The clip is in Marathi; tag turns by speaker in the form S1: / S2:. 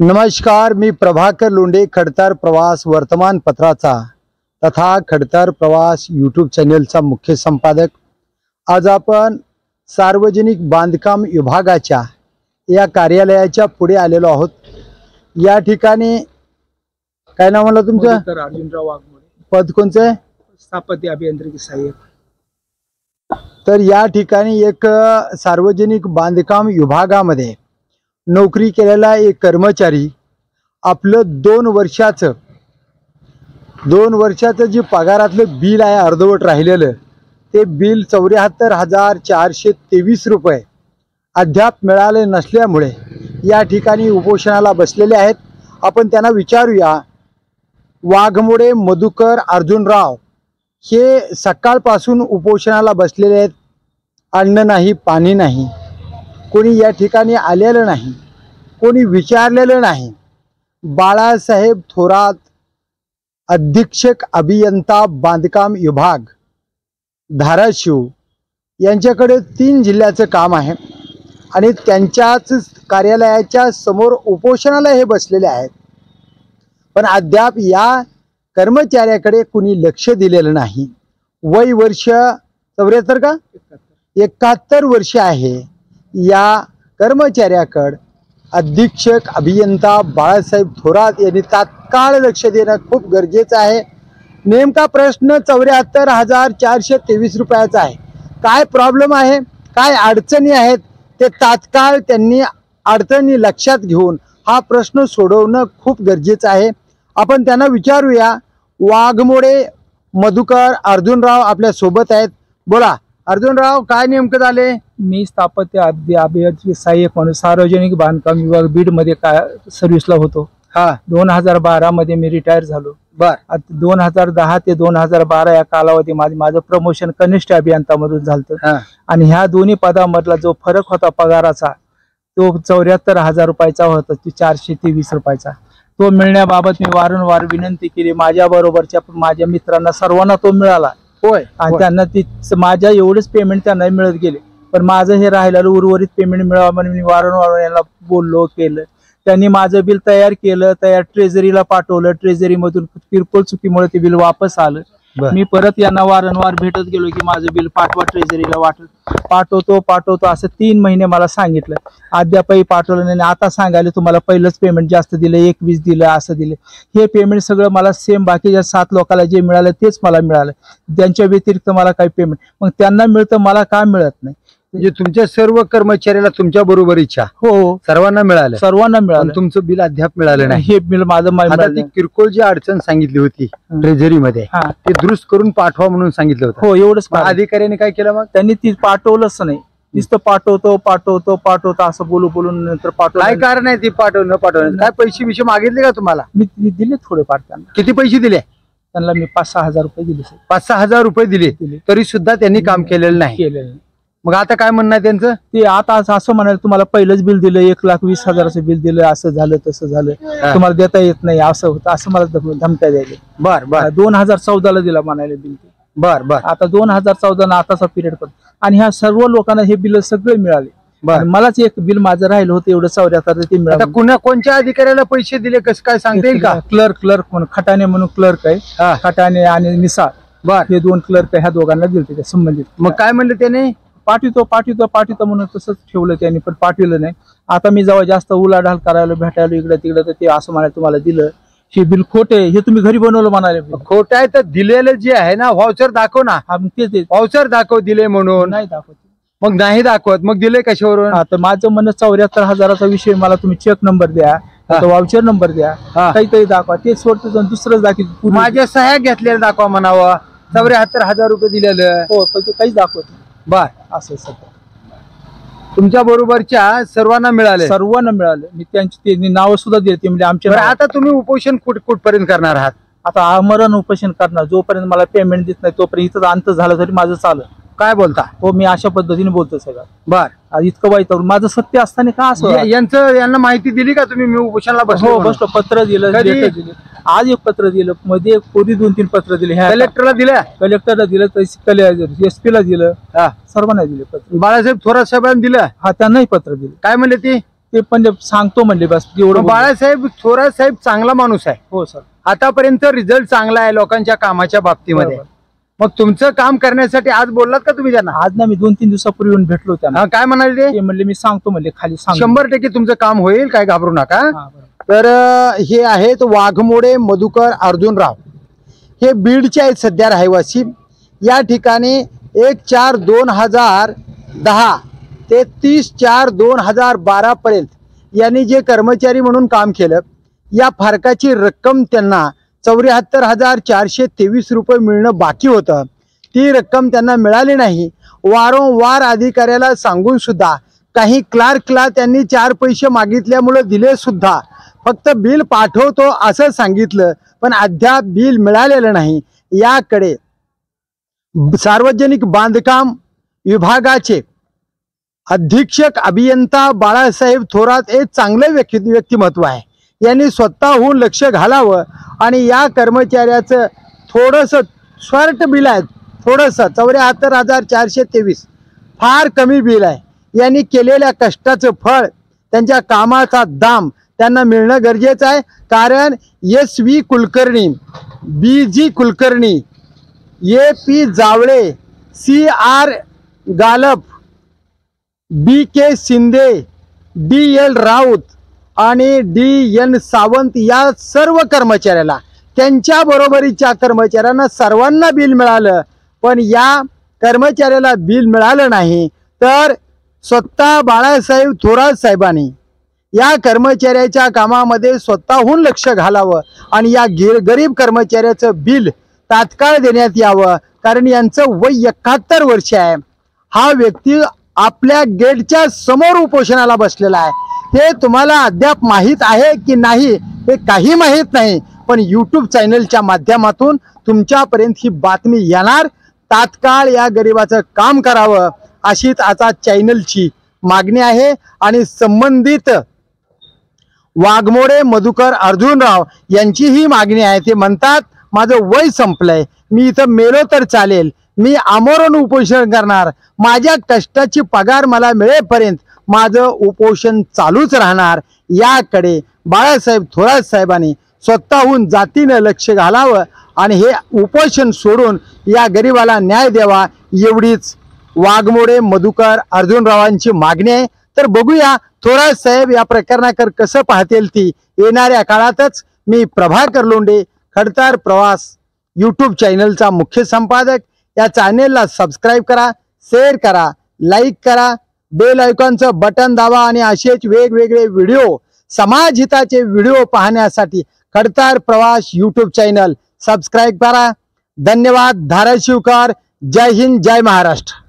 S1: नमस्कार, मी प्रभाकर लोंढे, खडतर प्रवास वर्तमानपत्राचा तथा खडतर प्रवास यूट्यूब चॅनेलचा मुख्य संपादक। आज आपण सार्वजनिक बांधकाम विभागाच्या या कार्यालयाच्या पुढे आलेलो आहोत। या ठिकाणी काय नाव म्हणलं तुमचं?
S2: अर्जुनराव वाघमोडे,
S1: पद कोणचं?
S2: स्थापत्य अभियांत्रिकी सहाय्यक।
S1: तर या ठिकाणी एक सार्वजनिक बांधकाम विभागामध्ये नोकरी केलेला एक कर्मचारी आपलं 2 वर्षाचं जे पगारातलं बिल आहे अर्धवट राहिलेलं ते बिल 74,423 रुपये अद्याप मिळाले नसल्यामुळे या ठिकाणी उपोषणाला बसलेले आहेत। आपण त्यांना विचारूया। वाघमोडे मधुकर अर्जुनराव हे सकाळपासून उपोषणाला बसलेले आहेत। अन्न नाही, पाणी नाही, कोणी या ठिकाणी आलेलं नाही, कोणी विचारलेलं नाही। बाळासाहेब थोरात, अधीक्षक अभियंता बांधकाम विभाग धाराशिव, यांच्याकडे 3 जिल्ह्याचं काम आहे आणि त्यांच्याच कार्यालयाच्या समोर उपोषणाला हे बसलेले आहेत। पण अद्याप या कर्मचाऱ्याकडे कुणी लक्ष दिलेलं नाही। वय वर्ष 74 का 71 वर्ष आहे। या कर्मचाऱ्याकडे अधीक्षक अभियंता बाळासाहेब थोरात यांनी तात्काळ लक्ष देणं खूप गरजेचं आहे। नेमका प्रश्न 74,423 रुपयाचा आहे। काय प्रॉब्लेम आहे, काय अडचणी आहेत, ते तात्काळ त्यांनी अडचणी लक्षात घेऊन हा प्रश्न सोडवणं खूप गरजेचं आहे। आपण त्यांना विचारूया। वाघमोडे मधुकर अर्जुनराव आपल्या सोबत आहेत। बोला अर्जुनराव, काय नेमकं झाले?
S2: मी स्थापत्य अभियांत्रिकी सहाय्यक म्हणून सार्वजनिक बांधकाम विभाग बीड मध्ये सर्व्हिसला होतो। 2012 मध्ये मी रिटायर झालो। 2010 ते 2012 या कालावधीमध्ये माझं प्रमोशन कनिष्ठ अभियंता मधून झालं आणि ह्या दोन्ही पदामधला जो फरक होता पगाराचा तो 74,000 रुपयाचा होता, 423 रुपयाचा। तो मिळण्याबाबत मी वारंवार विनंती केली। माझ्या बरोबरच्या माझ्या मित्रांना सर्वांना तो मिळाला होय आणि त्यांना ती माझ्या एवढेच पेमेंट त्यांना मिळत गेले। पण माझं हे राहिलेलं उर्वरित पेमेंट मिळावं म्हणून मी वारंवार यांना बोललो केलं। त्यांनी माझं बिल तयार केलं, ट्रेझरीला पाठवलं। ट्रेझरी मधून किरकोळ चुकीमुळे ते बिल वापस आलं। मी परत यांना वारंवार भेटत गेलो की माझं बिल पाठवा, ट्रेझरीला पाठवतो असं 3 महिने मला सांगितलं। अद्यापही पाठवलं नाही। आता सांगायला तुम्हाला पहिलंच पेमेंट जास्त दिलं, 21 दिलं, असं दिलं। हे पेमेंट सगळं मला सेम बाकीच्या 7 लोकांना जे मिळालं तेच मला मिळालं। त्यांच्या व्यतिरिक्त मला काही पेमेंट मग त्यांना मिळतं, मला का मिळत नाही?
S1: म्हणजे तुमच्या सर्व कर्मचाऱ्याला तुमच्या बरोबरीच्या
S2: हो
S1: सर्वांना मिळालं, तुमचं बिल अद्याप मिळालं नाही।
S2: हे बिल माझं
S1: किरकोळ जी अडचण सांगितली होती ट्रेझरी मध्ये ते दुरुस्त करून पाठवा म्हणून सांगितलं होतं।
S2: हो, एवढंच।
S1: अधिकाऱ्याने काय केलं मग?
S2: त्यांनी ती पाठवलंच नाही, नुसतं पाठवतो असं बोलून नंतर पाठवलं।
S1: काय कारण आहे ती पाठवणं? काय पैसे विषय मागितले का तुम्हाला?
S2: मी दिले थोडेफार त्यांना।
S1: किती पैसे दिले
S2: त्यांना? मी 5-6 हजार रुपये दिले।
S1: 5-6 हजार रुपये दिले तरी सुद्धा त्यांनी काम केलेलं नाही। मग आता काय म्हणणं आहे त्यांचं? ते
S2: आता असं म्हणाले तुम्हाला पहिलंच बिल दिलं, 1,20,000चं बिल दिलं, असं झालं तसं झालं, तुम्हाला देता येत नाही, असं होतं, असं मला धमक्या द्यायला।
S1: बर
S2: 2014ला दिला म्हणाले बिल ते।
S1: बर
S2: आता 2014 आताचा पिरियड पण आणि ह्या सर्व लोकांना हे बिल सगळे मिळाले। मलाच एक बिल माझं राहिलं होतं एवढं 74 ते मिळालं।
S1: कोणत्या अधिकाऱ्याला पैसे दिले कसं काय सांगता येईल का?
S2: क्लर्क म्हणून खटाणे म्हणून क्लर्क आहे, खटाणे आणि निसार, हे 2 क्लर्क ह्या दोघांना दिले त्या संबंधित।
S1: मग काय म्हणले त्याने?
S2: पाठवतो म्हणून तसंच ठेवलं त्यांनी, पण पाठवलं नाही। आता मी जेव्हा जास्त उलाढाल करायला भेटायला इकडं तिकडं तर ते असं म्हणाले तुम्हाला दिलं, हे बिल खोटे, हे तुम्ही घरी बनवलं म्हणाले।
S1: खोटं आहे तर दिलेलं जे आहे ना व्हाउचर दाखव ना।
S2: तेच
S1: व्हाउचर दाखव दिले म्हणून।
S2: नाही दाखवत।
S1: मग नाही दाखवत, मग दिले कशावरून?
S2: तर माझं म्हणणं 74,000चा विषय, मला तुम्ही चेक नंबर द्या, व्हाउचर नंबर द्या, काहीतरी दाखवा। ते सोडतो दुसरंच दाखव,
S1: माझ्या सह्या घेतलेल्या दाखवा म्हणावं। 74,000 रुपये दिलेलं
S2: हो, पण ते काहीच दाखवत नाही।
S1: बर,
S2: असं सगळं
S1: तुमच्या बरोबरच्या सर्वांना मिळाले?
S2: सर्वांना मिळाले। मी त्यांची नाव सुद्धा देते म्हणजे आमच्या।
S1: आता तुम्ही उपोषण कुठपर्यंत करणार आहात?
S2: आता आमरण उपोषण करणार, जोपर्यंत मला पेमेंट देत नाही तोपर्यंत इथं अंत झालं तरी माझं चालेल।
S1: काय बोलता?
S2: हो, मी अशा पद्धतीने बोलतो सगळं।
S1: बर,
S2: इतकं वाईट माझं सत्य असताना का असं?
S1: यांना माहिती दिली का तुम्ही? मी उपोषणाला बसलो,
S2: पत्र दिलं, आज एक पत्र दिलं, मध्ये पूर्वी 2-3 पत्र दिले।
S1: कलेक्टरला दिलं,
S2: SP ला दिलं, सर्वांना दिले पत्र।
S1: बाळासाहेब थोरात साहेबांना दिलं?
S2: त्यांनाही पत्र दिलं।
S1: काय म्हणले ते?
S2: ते पण सांगतो म्हणले बस एवढं.
S1: बाळासाहेब थोरात साहेब चांगला माणूस आहे.
S2: हो सर.
S1: आतापर्यंत रिझल्ट चांगला आहे लोकांच्या कामाच्या बाबतीमध्ये. मग तुमचं काम करण्यासाठी आज बोललात का तुम्ही त्यांना?
S2: आज ना मी 2-3 दिवसापूर्वी येऊन भेटलो त्यांना.
S1: काय म्हणाले
S2: ते म्हणले मी सांगतो म्हणले खाली.
S1: 100% तुमचं काम होईल, काय घाबरू नका. तर हे आहेत वाघमोडे मधुकर अर्जुनराव. हे बीडचे आहेत सध्या रहिवासी. या ठिकाणी 1/4/2010 ते 30/4/2012 पर्यंत यांनी जे कर्मचारी म्हणून काम केलं, या फरकाची रक्कम त्यांना 74,423 रुपये मिळणं बाकी होतं. ती रक्कम त्यांना मिळाली नाही. वारंवार अधिकाऱ्याला सांगून सुद्धा, काही क्लार्कला त्यांनी 4 पैसे मागितल्यामुळे दिले सुद्धा, फक्त बिल पाठवतो असं सांगितलं, पण अद्याप बिल मिळालेलं नाही. याकडे सार्वजनिक बांधकाम विभागाचे अधीक्षक अभियंता बाळासाहेब थोरात हे चांगले व्यक्तिमत्व आहे. यांनी स्वतःहून लक्ष घालावं आणि या कर्मचाऱ्याचं थोडंसं शॉर्ट बिल आहे, थोडंसं 74,423 फार कमी बिल आहे. यांनी केलेल्या कष्टाचं फळ, त्यांच्या कामाचा दाम त्यांना मिळणं गरजेचं आहे. कारण SV Kulkarni, BG Kulkarni, AP Jawale, CR गालप, BK Shinde, DL Raut आणि DN सावंत या सर्व कर्मचाऱ्याला, त्यांच्या बरोबरीच्या कर्मचाऱ्यांना सर्वांना बिल मिळालं, पण या कर्मचाऱ्याला बिल मिळालं नाही. तर स्वतः बाळासाहेब थोरात साहेबांनी या कर्मचाऱ्याच्या कामामध्ये स्वतःहून लक्ष घालावं आणि या गरीब कर्मचाऱ्याचं बिल तात्काळ देण्यात यावं. कारण यांचं वय 71 वर्ष आहे. हा व्यक्ती आपल्या गेटच्या समोर उपोषणाला बसलेला आहे. हे तुम्हाला अद्याप माहीत आहे की नाही हे काही माहीत नाही, पण YouTube चॅनलच्या माध्यमातून तुमच्यापर्यंत ही बातमी येणार. तात्काळ या गरिबाचं काम करावं अशीच आता चॅनलची मागणी आहे. आणि संबंधित वाघमोडे मधुकर अर्जुनराव यांची ही मागणी आहे. ते म्हणतात, माझं वय संपलंय, मी इथं मेलो तर चालेल, मी आमरण उपोषण करणार, माझ्या कष्टाची पगार मला मिळेपर्यंत माझं उपोषण चालूच राहणार. याकडे बाळासाहेब थोरात साहेबांनी स्वतःहून जातीनं लक्ष घालावं आणि हे उपोषण सोडून या गरिबाला न्याय द्यावा, एवढीच वाघमोडे मधुकर अर्जुनरावांची मागणी आहे. तर बघूया थोरात साहेब या प्रकरणाकडे कसं पाहतील ती येणाऱ्या काळातच. मी प्रभाकर लोंढे, खडतर प्रवास YouTube चॅनलचा मुख्य संपादक. या चॅनेलला सबस्क्राईब करा, शेअर करा, लाईक करा, बेल आयकॉनचं बटन दाबा आणि असेच वेगवेगळे व्हिडिओ, समाजहिताचे व्हिडिओ पाहण्यासाठी खडतर प्रवास YouTube चॅनल सबस्क्राईब करा. धन्यवाद. धाराशिवकर. जय हिंद, जय महाराष्ट्र.